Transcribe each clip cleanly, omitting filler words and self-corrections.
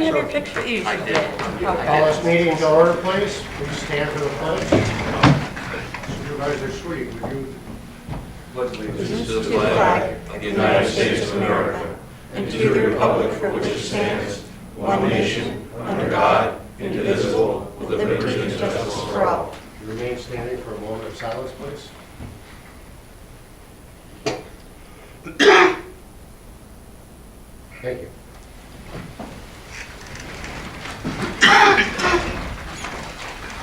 have your picture? You I did. Call this meeting to order, please. Please stand for the pledge. Supervisor Sweet, would you? Pledge allegiance To the flag of the United States of America and to the republic for which it stands, one nation, under God, indivisible, with liberty and justice for all. Remain standing for a moment of silence, please. Thank you.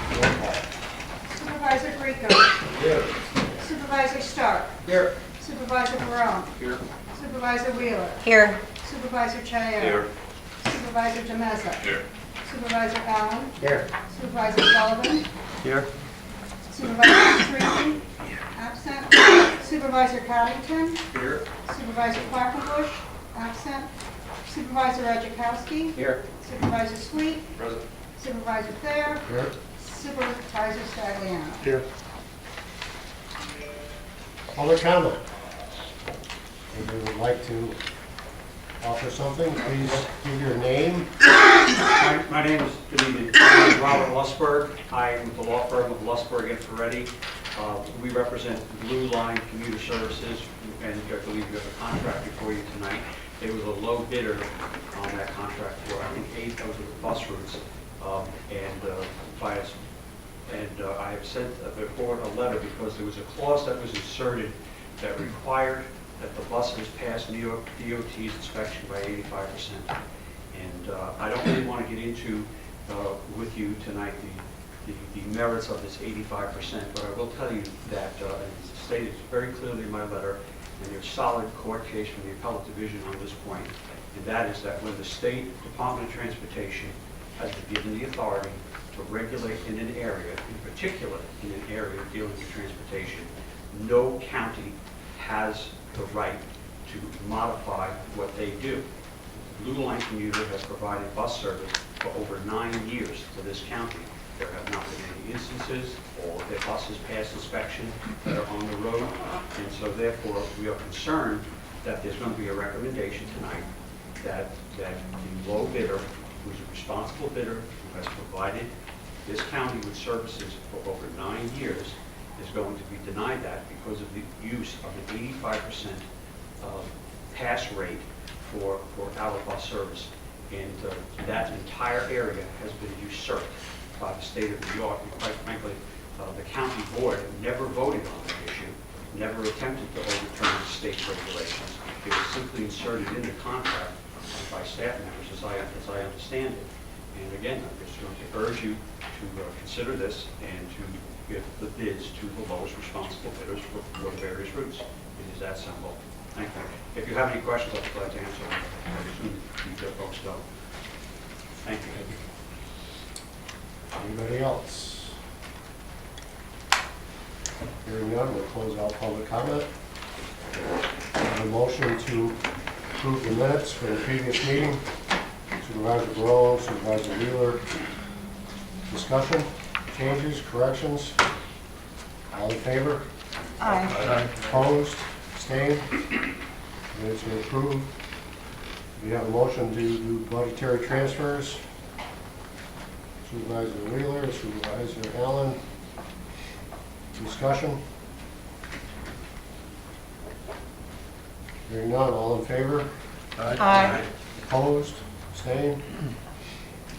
Roll call. Supervisor Greco. Here. Supervisor Stark. Here. Supervisor Barone. Here. Supervisor Wheeler. Here. Supervisor Chair. Here. Supervisor Demeza. Here. Supervisor Allen. Here. Supervisor Sullivan. Here. Supervisor Streeting. Absent. Supervisor Cottington. Here. Supervisor Quackenbush. Absent. Supervisor Radzikowski. Here. Supervisor Sweet. Present. Supervisor Thayer. Here. Supervisor Stagliano. Here. Public comment. If you would like to offer something, please give your name. My name is, good evening, my name is Robert Lusberg. I'm with the law firm of Lusberg and Ferretti. We represent Blue Line Commuter Services, and I believe you have a contract before you tonight. There was a low bidder on that contract for, I think, 8 of the bus routes. I have sent the board a letter because there was a clause that was inserted that required that the buses pass New York DOT's inspection by 85%. And I don't really want to get into with you tonight the merits of this 85%, but I will tell you that, and it's stated very clearly in my letter, and there's solid court case from the appellate division on this point, and that is that when the State Department of Transportation has been given the authority to regulate in an area, in particular in an area dealing with transportation, no county has the right to modify what they do. Blue Line Commuter has provided bus service for over 9 years to this county. There have not been any instances, all of their buses pass inspection that are on the road, and so therefore we are concerned that there's going to be a recommendation tonight that the low bidder, who's a responsible bidder, who has provided this county with services for over 9 years, is going to be denied that because of the use of an 85% pass rate for out-of-bus service. And that entire area has been usurped by the state of New York. And quite frankly, the county board never voted on that issue, never attempted to overturn the state regulations. It was simply inserted in the contract by staff members, as I understand it. And again, I'm just going to urge you to consider this and to give the bids to the lowest responsible bidders for the various routes. It is that simple. Thank you. If you have any questions, I'll be glad to answer them. As soon as you folks go. Thank you. Anybody else? Hearing none, we'll close out public comment. A motion to approve the minutes for the previous meeting. Supervisor Barone, Supervisor Wheeler. Discussion, changes, corrections? All in favor? Aye. Opposed? Abstained? Minutes are approved. We have a motion to do budgetary transfers. Supervisor Wheeler, Supervisor Allen. Discussion? Hearing none, all in favor? Aye. Opposed? Abstained?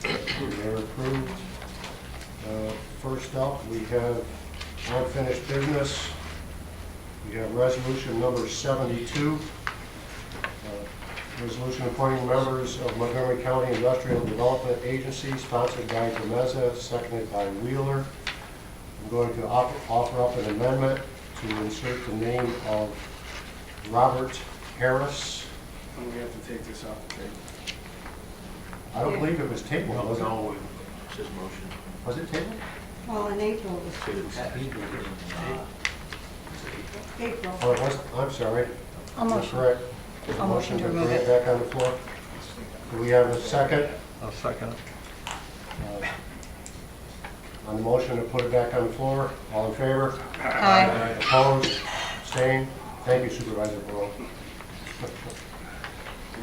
They're approved. First up, we have unfinished business. We have resolution number 72. Resolution appointing members of Montgomery County Industrial Development Agency, sponsored by Demeza, seconded by Wheeler. I'm going to offer up an amendment to insert the name of Robert Harris. And we have to take this off the table. I don't believe it was tabled, was it? No, it's his motion. Was it tabled? Well, in April it was April. Oh, it was, I'm sorry. I'll You're motion. correct. I'll motion to bring remove it it. back on the floor. Do we have a second? I'll second it. On the motion to put it back on the floor, all in favor? Aye. Opposed? Abstained? Thank you, Supervisor Barone.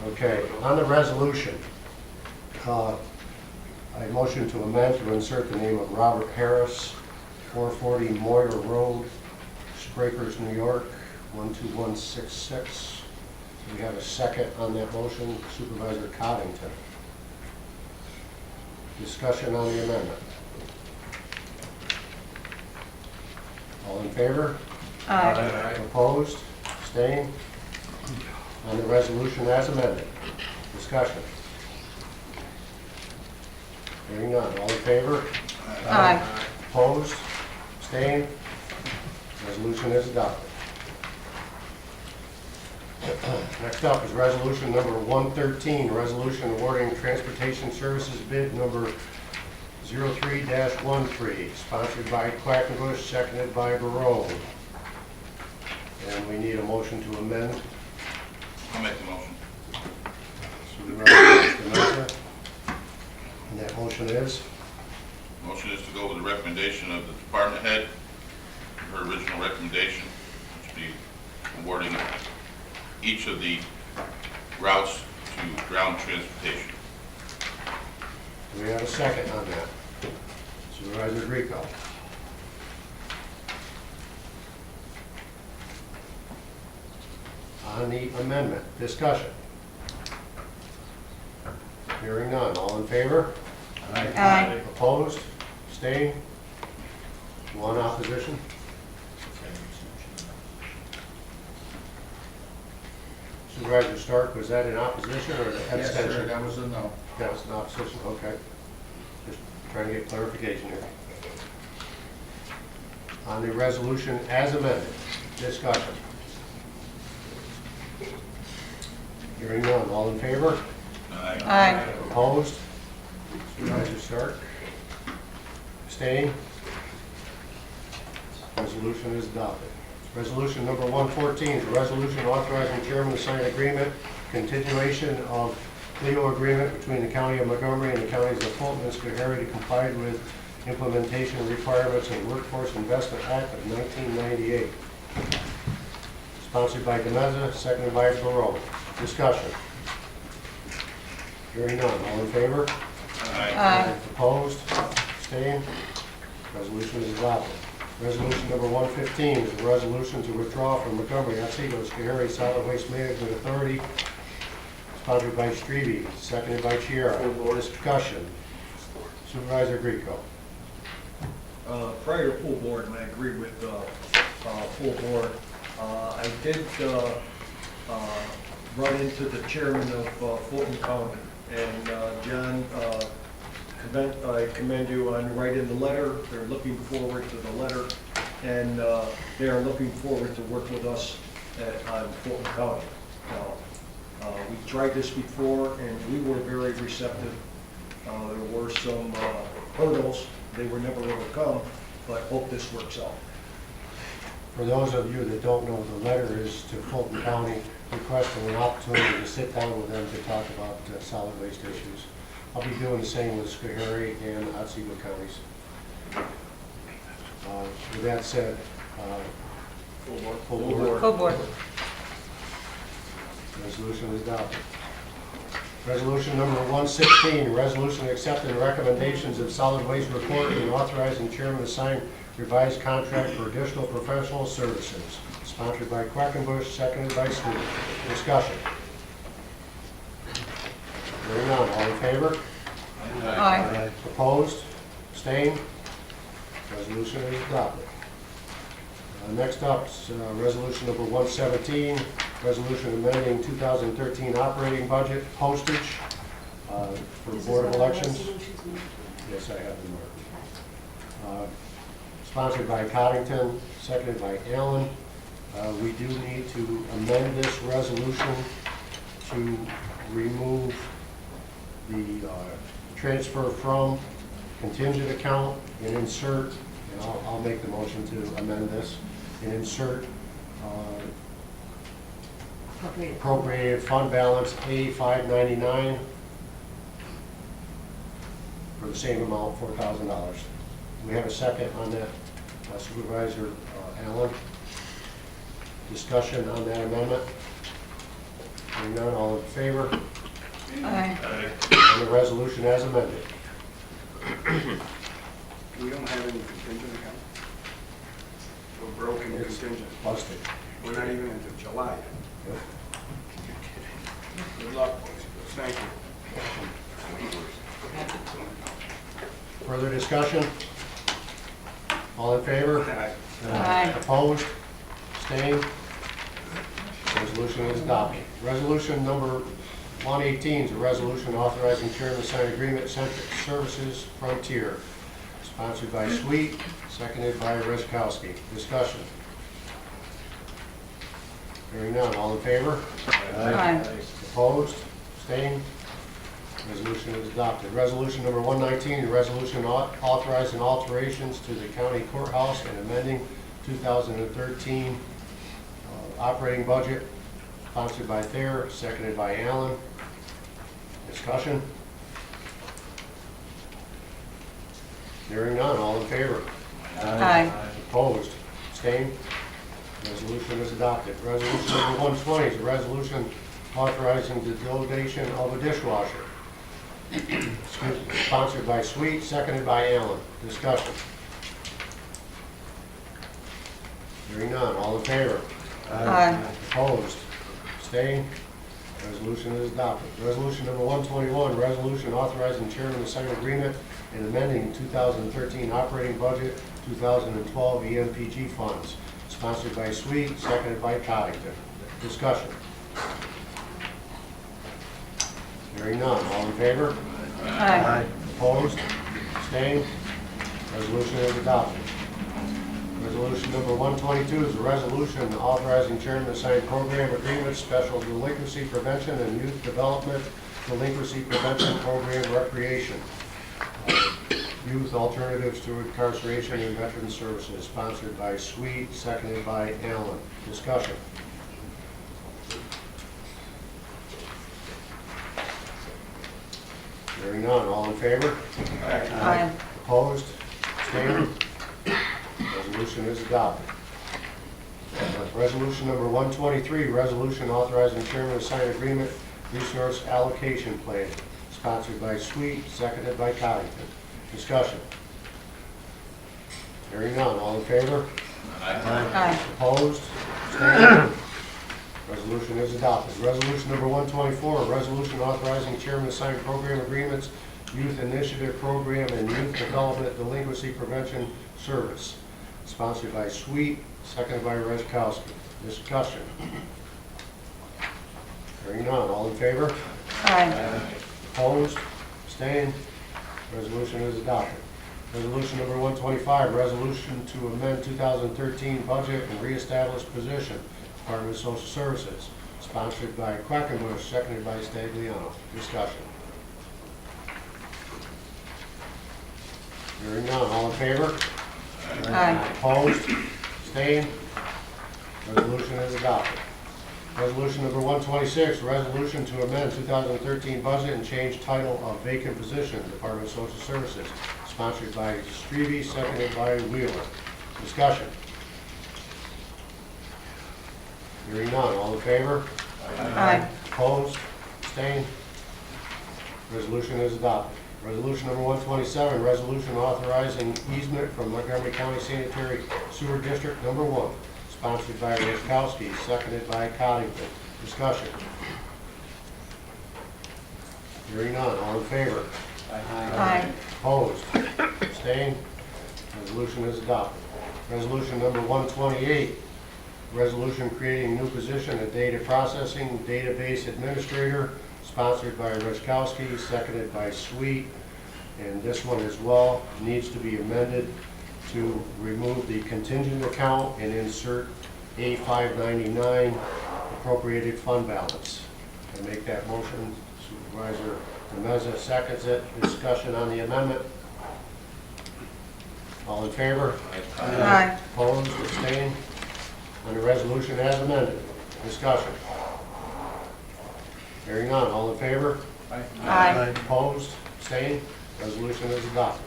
Okay, on the resolution, I motion to amend to insert the name of Robert Harris, 440 Moyer Road, Scrapers, New York, 12166. We have a second on that motion, Supervisor Coddington. Discussion on the amendment. All in favor? Aye. Opposed? Abstained? On the resolution as amended. Discussion. Hearing none. All in favor? Aye. Opposed? Abstained? Resolution is adopted. Next up is resolution number 113, resolution awarding transportation services bid number 03-13, sponsored by Quackenbush, seconded by Barone. And we need a motion to amend. I'll make the motion. Supervisor Canosa. And that motion is? Motion is to go with the recommendation of the department head, her original recommendation, which would be awarding each of the routes to ground transportation. Do we have a second on that? Supervisor Grieco. On the amendment, discussion. Hearing none, all in favor? Aye. Opposed? Abstained? One opposition? Supervisor Stark, was that in opposition or an abstention? That was a no. That was an opposition, okay. Just trying to get clarification here. On the resolution as amended, discussion. Hearing none, all in favor? Aye. Opposed? Supervisor Stark? Abstained? Resolution is adopted. Resolution number 114 is a resolution authorizing chairman to sign agreement, continuation of legal agreement between the County of Montgomery and the counties of Fulton and Schoharie to comply with implementation requirements of the Workforce Investment Act of 1998. Sponsored by Demeza, seconded by Barone. Discussion. Hearing none. All in favor? Aye. Opposed? Abstained? Resolution is adopted. Resolution number 115 is a resolution to withdraw from Montgomery, Otsego, Schoharie Solid Waste Management Authority, sponsored by Strebe, seconded by Chiara. Discussion. Supervisor Grieco. Prior to full board, and I agree with full board, I did run into the chairman of Fulton County, and John, I commend you on writing the letter. They're looking forward to the letter, and they are looking forward to work with us on Fulton County. Now, we tried this before, and we were very receptive. There were some hurdles. They were never overcome, but hope this works out. For those of you that don't know, the letter is to Fulton County requesting an opportunity to sit down with them to talk about solid waste issues. I'll be doing the same with Schoharie and Otsego counties. With that said, full board. Full board. Resolution is adopted. Resolution number 116, resolution accepting recommendations of solid waste report and authorizing chairman to sign revised contract for additional professional services. Sponsored by Quackenbush, seconded by Stewart. Discussion. Hearing none, all in favor? Aye. Opposed? Abstained? Resolution is adopted. Next up is resolution number 117, resolution amending 2013 operating budget postage for Board of Elections. Yes, I have them marked. Sponsored by Coddington, seconded by Allen. We do need to amend this resolution to remove the transfer from contingent account and insert, and I'll make the motion to amend this, and insert appropriated fund balance A599 for the same amount, $4,000. We have a second on that, Supervisor Allen. Discussion on that amendment. Hearing none, all in favor? Aye. on the resolution as amended. We don't have any contingent account. We're broken It's contingent. busted. We're not even into July. Yep. Good luck, boys. Thank you. Further discussion? All in favor? Aye. Aye. Opposed? Abstained? Resolution is adopted. Resolution number 118 is a resolution authorizing chairman to sign agreement Centric Services Frontier, sponsored by Sweet, seconded by Rizikowski. Discussion. Hearing none. All in favor? Aye. Opposed? Abstained? Resolution is adopted. Resolution number 119, a resolution authorizing alterations to the county courthouse and amending 2013 operating budget, sponsored by Thayer, seconded by Allen. Discussion? Hearing none. All in favor? Aye. Opposed? Abstained? Resolution is adopted. Resolution number 120 is a resolution authorizing the delegation of a dishwasher. Excuse me, sponsored by Sweet, seconded by Allen. Discussion. Hearing none. All in favor? Aye. Opposed? Abstained? Resolution is adopted. Resolution number 121, resolution authorizing chairman to sign agreement and amending 2013 operating budget, 2012 EMPG funds, sponsored by Sweet, seconded by Coddington. Discussion. Hearing none. All in favor? Aye. Opposed? Abstained? Resolution is adopted. Resolution number 122 is a resolution authorizing chairman to sign program agreements, special delinquency prevention and youth development delinquency prevention program recreation, youth alternatives to incarceration and veteran services, sponsored by Sweet, seconded by Allen. Discussion. Hearing none. All in favor? Aye. Opposed? Abstained? Resolution is adopted. Resolution number 123, resolution authorizing chairman to sign agreement resource allocation plan, sponsored by Sweet, seconded by Coddington. Discussion. Hearing none. All in favor? Aye. Opposed? Abstained? Resolution is adopted. Resolution number 124, a resolution authorizing chairman to sign program agreements, youth initiative program, and youth development delinquency prevention service, sponsored by Sweet, seconded by Rizikowski. Discussion. Hearing none. All in favor? Aye. Opposed? Abstained? Resolution is adopted. Resolution number 125, resolution to amend 2013 budget and reestablish position, Department of Social Services, sponsored by Quackenbush, seconded by Stagliano. Discussion. Hearing none. All in favor? Aye. Opposed? Abstained? Resolution is adopted. Resolution number 126, resolution to amend 2013 budget and change title of vacant position, Department of Social Services, sponsored by Strebe, seconded by Wheeler. Discussion. Hearing none. All in favor? Aye. Opposed? Abstained? Resolution is adopted. Resolution number 127, resolution authorizing easement from Montgomery County Sanitary Sewer District Number 1, sponsored by Rizikowski, seconded by Coddington. Discussion. Hearing none. All in favor? Aye. Opposed? Abstained? Resolution is adopted. Resolution number 128, resolution creating new position of data processing database administrator, sponsored by Rizikowski, seconded by Sweet. And this one as well needs to be amended to remove the contingent account and insert A599 appropriated fund balance. I make that motion. Supervisor Demeza seconds it. Discussion on the amendment. All in favor? Aye. Opposed? Abstained? On the resolution as amended. Discussion. Hearing none. All in favor? Aye. Opposed? Abstained? Resolution is adopted.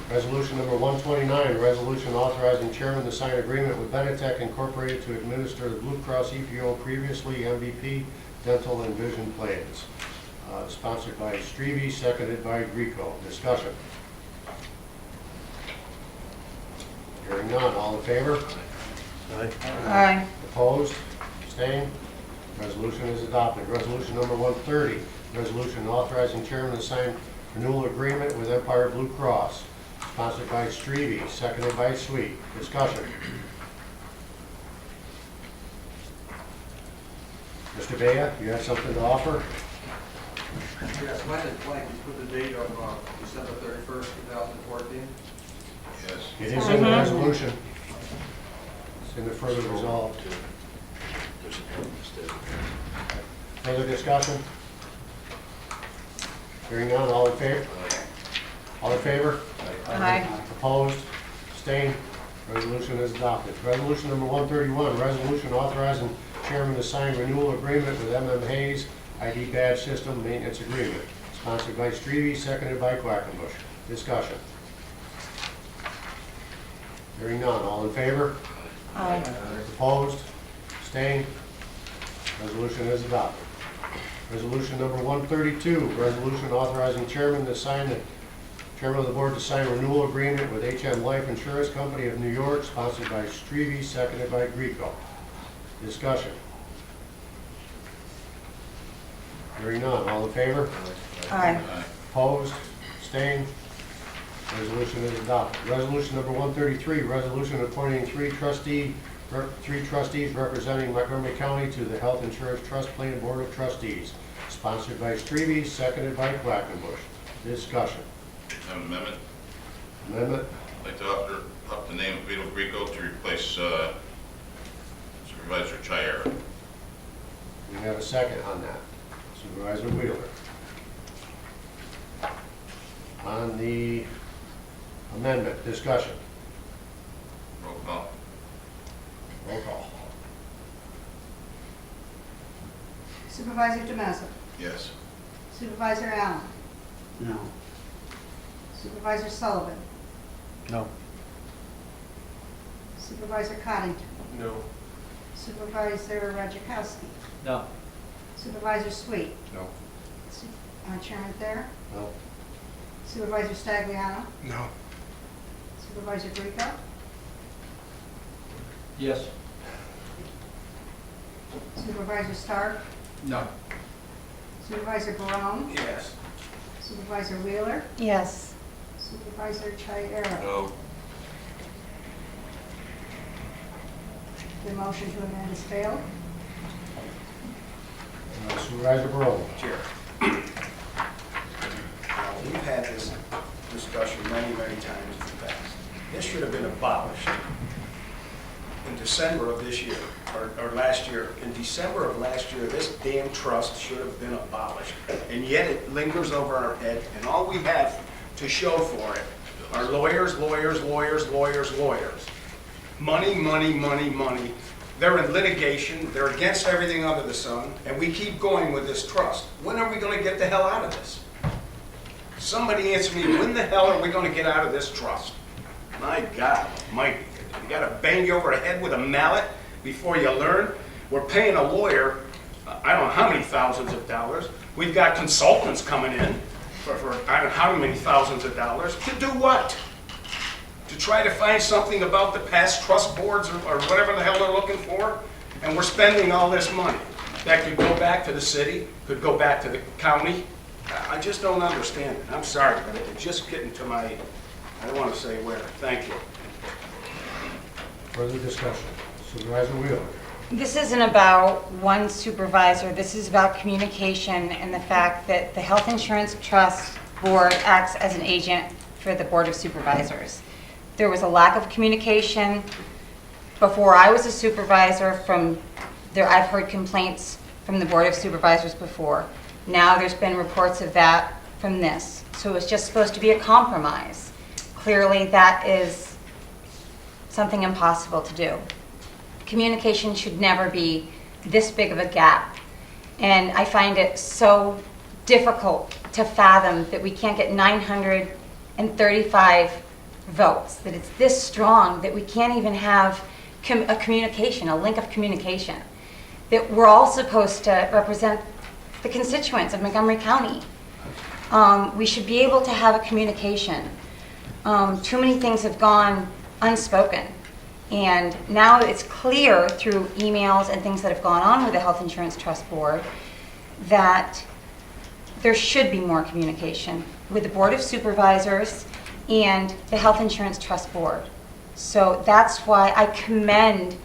Resolution number 129, resolution authorizing chairman to sign agreement with Benetech Incorporated to administer the Blue Cross EPO previously MVP dental and vision plans. sponsored by Strebe, seconded by Greco. Discussion. Hearing none, all in favor? Aye. Opposed? Abstained? Resolution is adopted. Resolution number 130, resolution authorizing chairman to sign renewal agreement with Empire Blue Cross, sponsored by Strebe, seconded by Sweet. Discussion. Mr. Baya, you have something to offer? Yes, why did you put the date of December 31st, 2014? Yes. It is in the resolution. It's in the further resolved. There's an N instead of Further discussion? Hearing none, all in favor? All in favor? Aye. Opposed? Abstained? Resolution is adopted. Resolution number 131, resolution authorizing chairman to sign renewal agreement with MM Hayes ID badge system maintenance agreement, sponsored by Strebe, seconded by Quackenbush. Discussion. Hearing none, all in favor? Aye. Opposed? Abstained? Resolution is adopted. Resolution number 132, resolution authorizing chairman of the board to sign renewal agreement with HM Life Insurance Company of New York, sponsored by Strebe, seconded by Greco. Discussion. Hearing none, all in favor? Aye. Opposed? Abstained? Resolution is adopted. Resolution number 133, resolution appointing three trustees representing Montgomery County to the Health Insurance Trust Plan Board of Trustees, sponsored by Strebe, seconded by Quackenbush. Discussion. Have an amendment. Amendment. I'd like to offer up the name of Vito Greco to replace Supervisor Chiara. We have a second on that. Supervisor Wheeler. On the amendment, discussion. Roll call. Roll call. Supervisor DeMessa. Yes. Supervisor Allen. No. Supervisor Sullivan. No. Supervisor Coddington. No. Supervisor Radzikowski. No. Supervisor Sweet. No. Chairman Thayer. No. Supervisor Stagliano. No. Supervisor Greco. Yes. Supervisor Stark. No. Supervisor Barone. Yes. Supervisor Wheeler. Yes. Supervisor Chiara. No. The motion to amend has failed. Supervisor Barone. Chair. We've had this discussion many, many times in the past. This should have been abolished in December of this year, or last year. In December of last year, this damn trust should have been abolished. And yet it lingers over our head, and all we have to show for it are lawyers, lawyers, lawyers, lawyers, lawyers. Money, money, money, money. They're in litigation, they're against everything under the sun, and we keep going with this trust. When are we going to get the hell out of this? Somebody answer me, when the hell are we going to get out of this trust? My God almighty, you got to bang you over the head with a mallet before you learn? We're paying a lawyer, I don't know how many thousands of dollars. We've got consultants coming in for I don't know how many thousands of dollars. To do what? To try to find something about the past trust boards or whatever the hell they're looking for? And we're spending all this money. That could go back to the city, could go back to the county. I just don't understand it. I'm sorry, but it's just getting to my, I don't want to say where. Thank you. Further discussion. Supervisor Wheeler. This isn't about one supervisor. This is about communication and the fact that the Health Insurance Trust Board acts as an agent for the Board of Supervisors. There was a lack of communication before I was a supervisor from there. I've heard complaints from the Board of Supervisors before. Now there's been reports of that from this. So it was just supposed to be a compromise. Clearly that is something impossible to do. Communication should never be this big of a gap. And I find it so difficult to fathom that we can't get 935 votes, that it's this strong that we can't even have a communication, a link of communication. That we're all supposed to represent the constituents of Montgomery County. We should be able to have a communication. Too many things have gone unspoken. And now it's clear through emails and things that have gone on with the Health Insurance Trust Board that there should be more communication with the Board of Supervisors and the Health Insurance Trust Board. So that's why I commend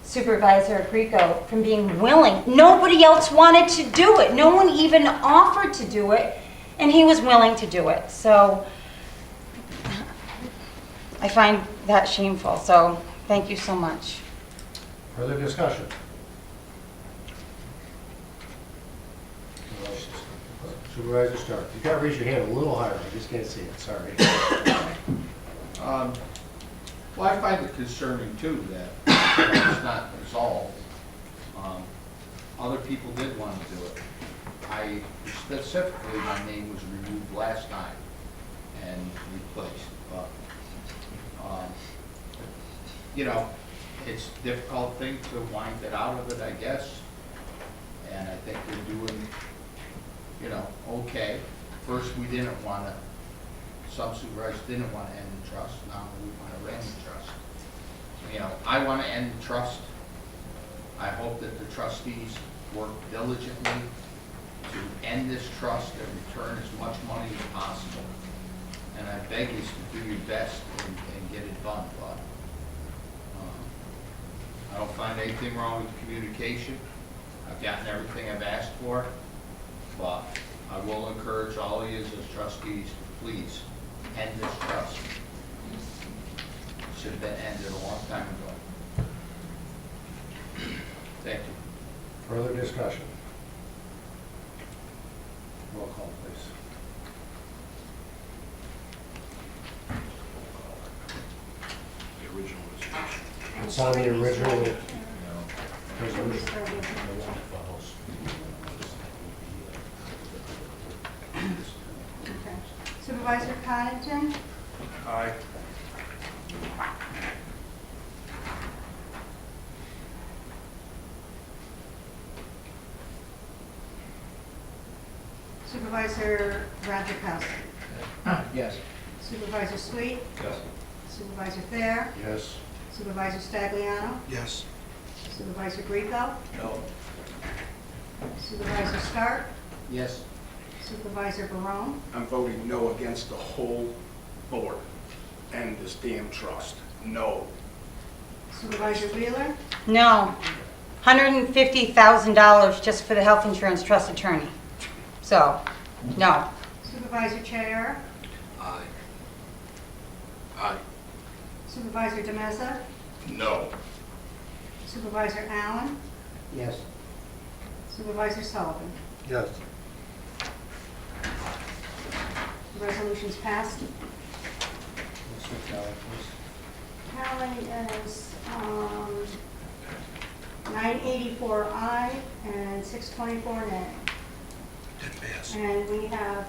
Supervisor Grieco from being willing. Nobody else wanted to do it. No one even offered to do it, and he was willing to do it. So I find that shameful. So thank you so much. Further discussion? Supervisor Stark, you gotta raise your hand a little higher, I just can't see it, sorry. Well, I find it concerning too that it's not resolved. Other people did want to do it. I specifically, my name was removed last time and replaced, but, you know, it's a difficult thing to wind it out of it, I guess. And I think they're doing, you know, okay. First, we didn't want to, some supervisors didn't want to end the trust, now we want to end the trust. You know, I want to end the trust. I hope that the trustees work diligently to end this trust and return as much money as possible. And I beg you to do your best and get it done, but I don't find anything wrong with communication. I've gotten everything I've asked for, but I will encourage all of you as trustees to please end this trust. It should have been ended a long time ago. Thank you. Further discussion? Roll call, please. The original resolution. It's on the original resolution. Okay. Supervisor Cottington? Aye. Supervisor Radzikowski? Yes. Supervisor Sweet? Yes. Supervisor Thayer? Yes. Supervisor Stagliano? Yes. Supervisor Grieco? No. Supervisor Stark? Yes. Supervisor Barone? I'm voting no against the whole board and this damn trust. No. Supervisor Wheeler? No, $150,000 just for the Health Insurance Trust attorney. So, no. Supervisor Chair? Aye. Aye. Supervisor DeMeza? No. Supervisor Allen? Yes. Supervisor Sullivan? Yes. The resolution's passed. Tally is 984 aye and 624 nay. Didn't pass. And we have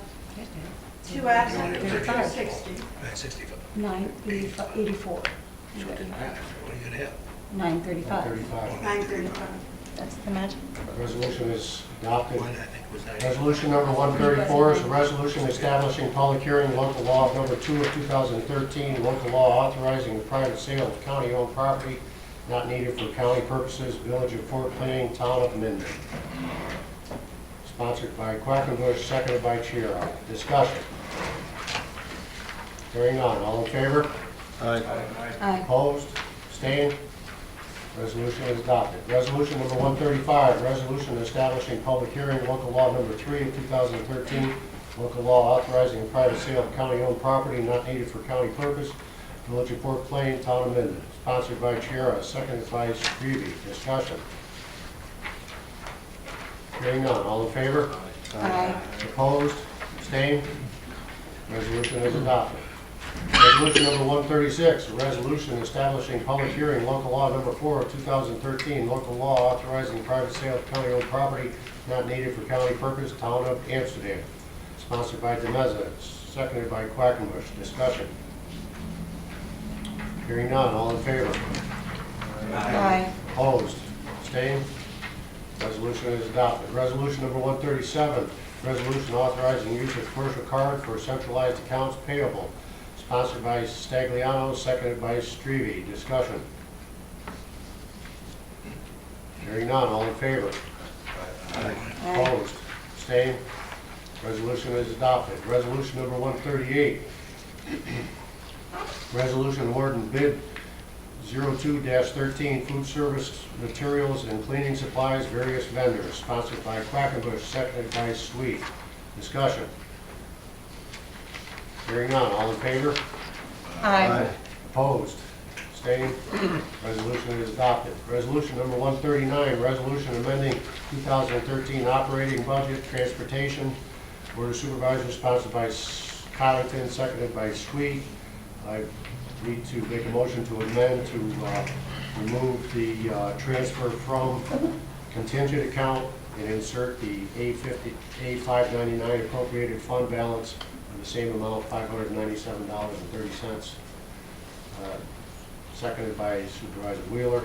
2 absent, 260. 965. 984, So it didn't pass. What are you gonna have? 935. 35. 935. That's the magic. Resolution is adopted. One, I think, was 90. Resolution number 134 is a resolution establishing public hearing, local law number 2 of 2013, local law authorizing the private sale of county-owned property not needed for county purposes, Village of Fort Plain, Town of Minden. Sponsored by Quackenbush, seconded by Chiara. Discussion. Hearing none. All in favor? Aye. Opposed? Abstained? Resolution is adopted. Resolution number 135, resolution establishing public hearing, local law number 3 of 2013, local law authorizing the private sale of county-owned property not needed for county purpose, Village of Fort Plain, Town of Minden. Sponsored by Chiara, seconded by Strebe. Discussion. Hearing none. All in favor? Aye. Opposed? Abstained? Resolution is adopted. Resolution number 136, a resolution establishing public hearing, local law number 4 of 2013, local law authorizing private sale of county-owned property not needed for county purpose, Town of Amsterdam. Sponsored by DeMeza, seconded by Quackenbush. Discussion. Hearing none. All in favor? Aye. Opposed? Abstained? Resolution is adopted. Resolution number 137, resolution authorizing use of commercial card for centralized accounts payable, sponsored by Stagliano, seconded by Strebe. Discussion. Hearing none, all in favor? Opposed? Abstained? Resolution is adopted. Resolution number 138, resolution awarding bid 02-13 food service materials and cleaning supplies, various vendors, sponsored by Quackenbush, seconded by Sweet. Discussion. Hearing none, all in favor? Aye. Opposed? Abstained? Resolution is adopted. Resolution number 139, resolution amending 2013 operating budget, transportation, Board of Supervisors, sponsored by Cottington, seconded by Sweet. I need to make a motion to amend to remove the transfer from contingent account and insert the A599 appropriated fund balance of the same amount, $597.30. Seconded by Supervisor Wheeler.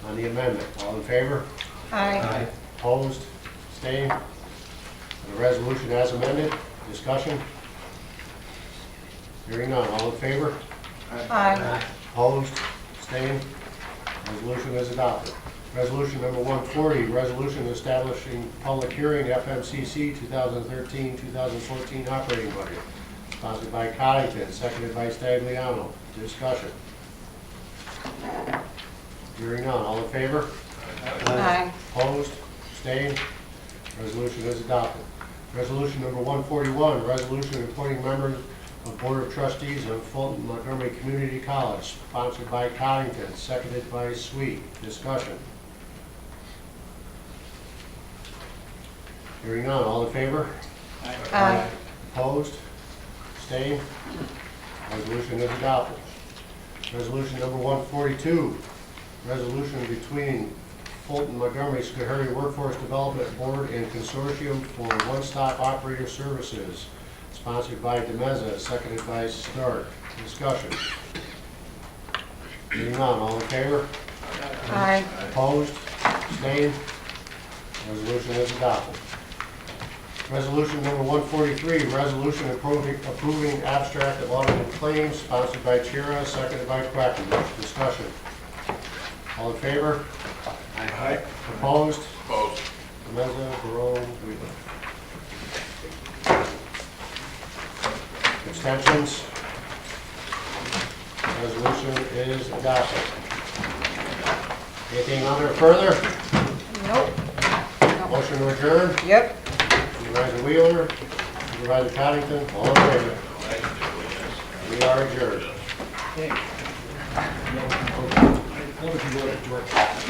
On the amendment, all in favor? Aye. Opposed? Abstained? The resolution as amended. Discussion? Hearing none. All in favor? Aye. Opposed? Abstained? Resolution is adopted. Resolution number 140, resolution establishing public hearing FMCC 2013-2014 operating budget. Sponsored by Cottington, seconded by Stagliano. Discussion. Hearing none. All in favor? Aye. Opposed? Abstained? Resolution is adopted. Resolution number 141, resolution appointing members of Board of Trustees of Fulton Montgomery Community College, sponsored by Cottington, seconded by Sweet. Discussion. Hearing none. All in favor? Aye. Opposed? Abstained? Resolution is adopted. Resolution number 142, resolution between Fulton Montgomery Schoharie Workforce Development Board and Consortium for One-Stop Operator Services, sponsored by DeMeza, seconded by Stark. Discussion. Hearing none. All in favor? Aye. Opposed? Abstained? Resolution is adopted. Resolution number 143, resolution approving abstract of audited claims, sponsored by Chira, seconded by Quackenbush. Discussion. All in favor? Aye. Opposed? Opposed. Meza, Barone, Weaver. Abstentions? Resolution is adopted. Anything under further? Nope. Motion to adjourn? Yep. Supervisor Wheeler, Supervisor Cottington, all in favor? We are adjourned. As long as you go to George.